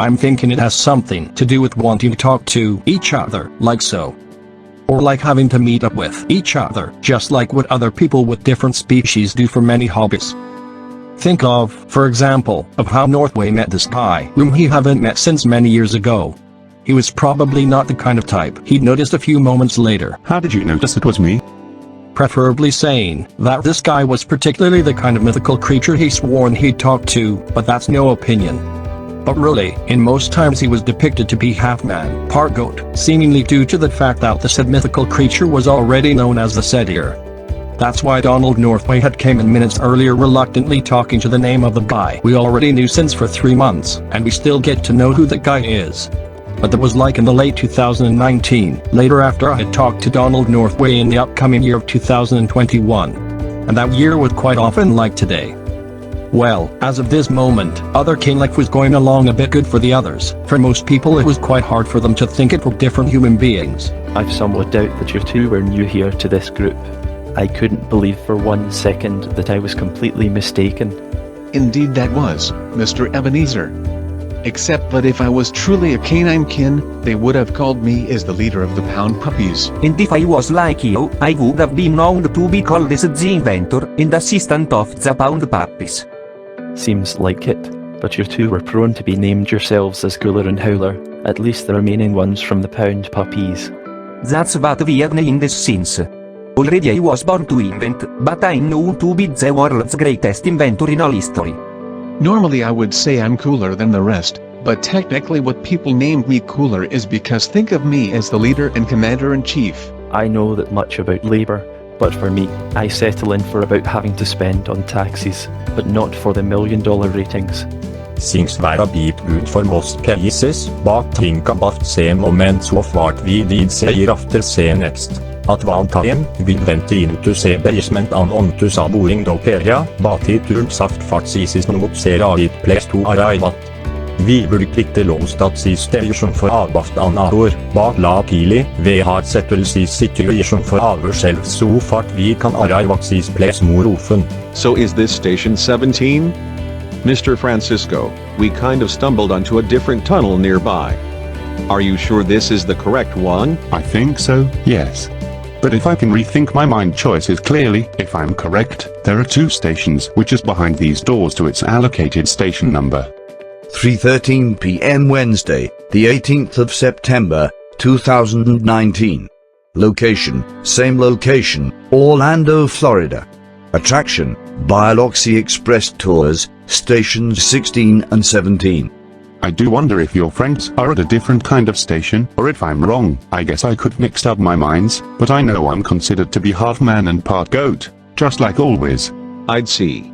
I'm thinking it has something to do with wanting to talk to each other, like so. Or like having to meet up with each other, just like what other people with different species do for many hobbies. Think of, for example, of how Northway met this guy, whom he haven't met since many years ago. He was probably not the kind of type he'd noticed a few moments later. How did you notice it was me? Preferably saying that this guy was particularly the kind of mythical creature he sworn he'd talk to, but that's no opinion. But really, in most times he was depicted to be half man, part goat, seemingly due to the fact that the said mythical creature was already known as the Sedir. That's why Donald Northway had came in minutes earlier reluctantly talking to the name of the guy we already knew since for 3 months, and we still get to know who the guy is. But that was like in the late 2019, later after I had talked to Donald Northway in the upcoming year of 2021. And that year was quite often like today. Well, as of this moment, other King Life was going along a bit good for the others. For most people it was quite hard for them to think it were different human beings. I've somewhat doubt that you two were new here to this group. I couldn't believe for 1 second that I was completely mistaken. Indeed that was, Mr. Ebenezer. Except that if I was truly a canine kin, they would have called me as the leader of the Pound Puppies. And if I was like you, I would have been known to be called as the inventor and assistant of the Pound Puppies. Seems like it, but you two were prone to be named yourselves as Cooler and Howler, at least the remaining ones from the Pound Puppies. That's what we have named us since. Already I was born to invent, but I'm known to be the world's greatest inventor in all history. Normally I would say I'm cooler than the rest, but technically what people named me Cooler is because think of me as the leader and commander-in-chief. I know that much about labour, but for me, I settle in for about having to spend on taxis, but not for the $1 million ratings. Syns være bit ut for most pieces, but think about same moments of what we did say after say next. At one time, we went into say basement and onto sa boring dog area, but it turns out that this is not say right place to arrive at. Vi worked lost at this station for about an hour, but luckily, we have settled this situation for ourselves so that we can arrive at this place more often. So is this station 17? Mr. Francisco, we kind of stumbled onto a different tunnel nearby. Are you sure this is the correct one? I think so, yes. But if I can rethink my mind choices clearly, if I'm correct, there are 2 stations which is behind these doors to its allocated station number. 3:13 p.m. Wednesday, the 18th of September, 2019. Location, same location, Orlando, Florida. Attraction, Biloxi Express Tours, stations 16 and 17. I do wonder if your friends are at a different kind of station, or if I'm wrong. I guess I could mix up my minds, but I know I'm considered to be half man and part goat, just like always. I'd see.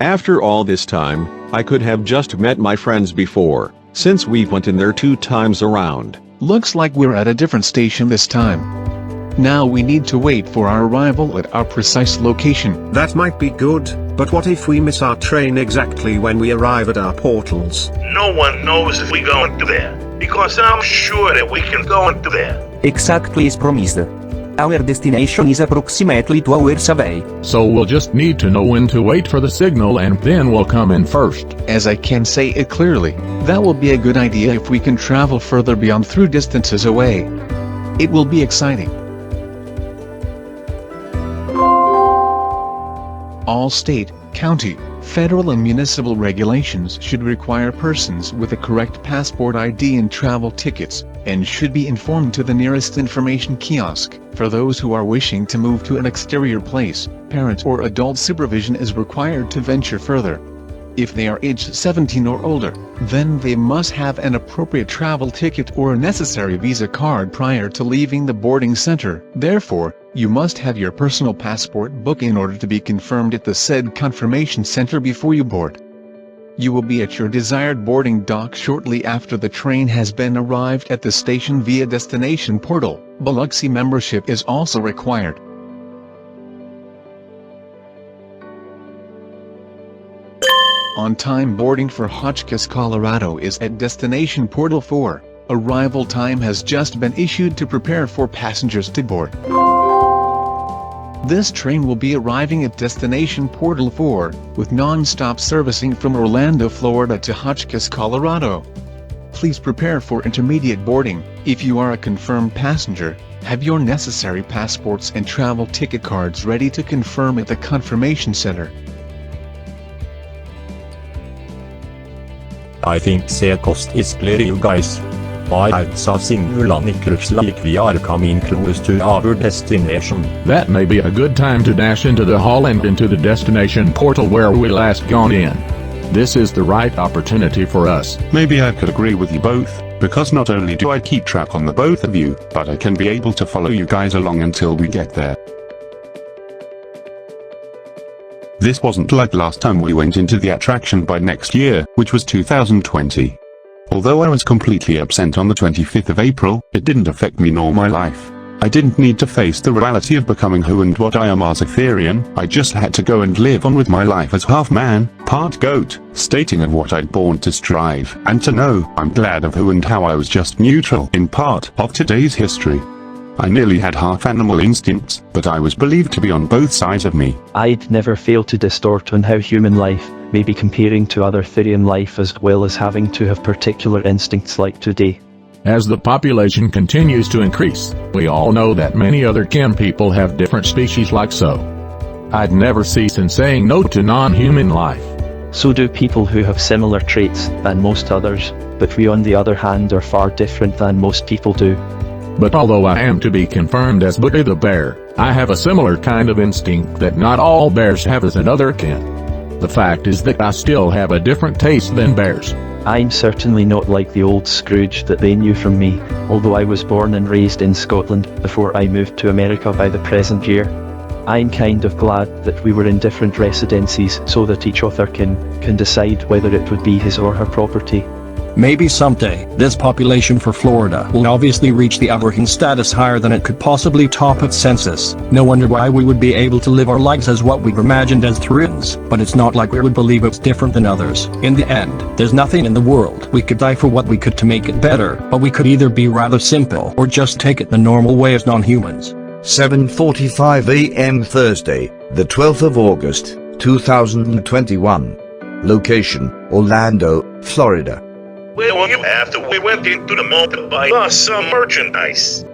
After all this time, I could have just met my friends before, since we went in there 2 times around. Looks like we're at a different station this time. Now we need to wait for our arrival at our precise location. That might be good, but what if we miss our train exactly when we arrive at our portals? No one knows if we go into there, because I'm sure that we can go into there. Exactly as promised. Our destination is approximately 2 hours away. So we'll just need to know when to wait for the signal and then we'll come in first. As I can say it clearly, that will be a good idea if we can travel further beyond through distances away. It will be exciting. All state, county, federal and municipal regulations should require persons with a correct passport ID and travel tickets, and should be informed to the nearest information kiosk. For those who are wishing to move to an exterior place, parent or adult supervision is required to venture further. If they are aged 17 or older, then they must have an appropriate travel ticket or a necessary visa card prior to leaving the boarding center. Therefore, you must have your personal passport book in order to be confirmed at the said confirmation center before you board. You will be at your desired boarding dock shortly after the train has been arrived at the station via destination portal. Biloxi membership is also required. On-time boarding for Hotchkiss, Colorado is at Destination Portal 4. Arrival time has just been issued to prepare for passengers to board. This train will be arriving at Destination Portal 4, with non-stop servicing from Orlando, Florida to Hotchkiss, Colorado. Please prepare for intermediate boarding. If you are a confirmed passenger, have your necessary passports and travel ticket cards ready to confirm at the confirmation center. I think the cost is clear, you guys. Why else a single it looks like we are coming close to our destination. That may be a good time to dash into the hall and into the destination portal where we last gone in. This is the right opportunity for us. Maybe I could agree with you both, because not only do I keep track on the both of you, but I can be able to follow you guys along until we get there. This wasn't like last time we went into the attraction by next year, which was 2020. Although I was completely absent on the 25th of April, it didn't affect me nor my life. I didn't need to face the reality of becoming who and what I am as Ethereum. I just had to go and live on with my life as half man, part goat, stating of what I'd born to strive, and to know I'm glad of who and how I was just neutral in part of today's history. I nearly had half animal instincts, but I was believed to be on both sides of me. I'd never fail to distort on how human life may be comparing to other Therian life, as well as having to have particular instincts like today. As the population continues to increase, we all know that many other kin people have different species like so. I'd never cease in saying no to non-human life. So do people who have similar traits than most others, but we on the other hand are far different than most people do. But although I am to be confirmed as Booty the Bear, I have a similar kind of instinct that not all bears have as another kin. The fact is that I still have a different taste than bears. I'm certainly not like the old Scrooge that they knew from me, although I was born and raised in Scotland before I moved to America by the present year. I'm kind of glad that we were in different residencies so that each other can decide whether it would be his or her property. Maybe someday, this population for Florida will obviously reach the Abraham status higher than it could possibly top its census. No wonder why we would be able to live our lives as what we imagined as Therians, but it's not like we would believe it's different than others. In the end, there's nothing in the world we could die for what we could to make it better, but we could either be rather simple or just take it the normal way as non-humans. 7:45 a.m. Thursday, the 12th of August, 2021. Location, Orlando, Florida. Where were you after we went into the mall to buy us some merchandise?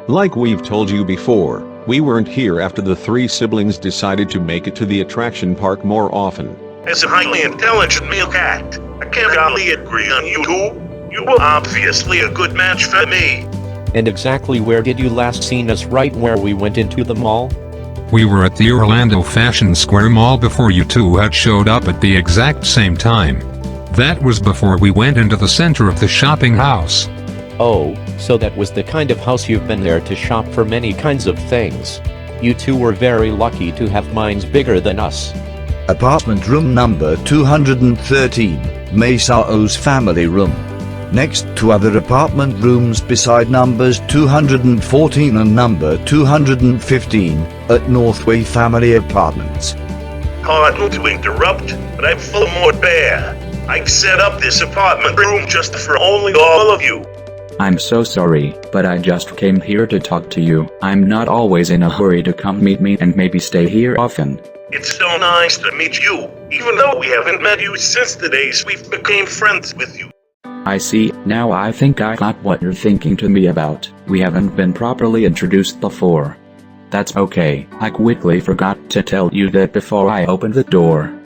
Like we've told you before, we weren't here after the three siblings decided to make it to the attraction park more often. As a highly intelligent male cat, I can't golly agree on you two. You were obviously a good match for me. And exactly where did you last seen us? Right where we went into the mall? We were at the Orlando Fashion Square Mall before you two had showed up at the exact same time. That was before we went into the center of the shopping house. Oh, so that was the kind of house you've been there to shop for many kinds of things. You two were very lucky to have minds bigger than us. Apartment room number 213, Masao's family room. Next to other apartment rooms beside numbers 214 and number 215, at Northway Family Apartments. Pardon to interrupt, but I'm full more bear. I've set up this apartment room just for only all of you. I'm so sorry, but I just came here to talk to you. I'm not always in a hurry to come meet me and maybe stay here often. It's so nice to meet you, even though we haven't met you since the days we've became friends with you. I see, now I think I got what you're thinking to me about. We haven't been properly introduced before. That's okay, I quickly forgot to tell you that before I opened the door.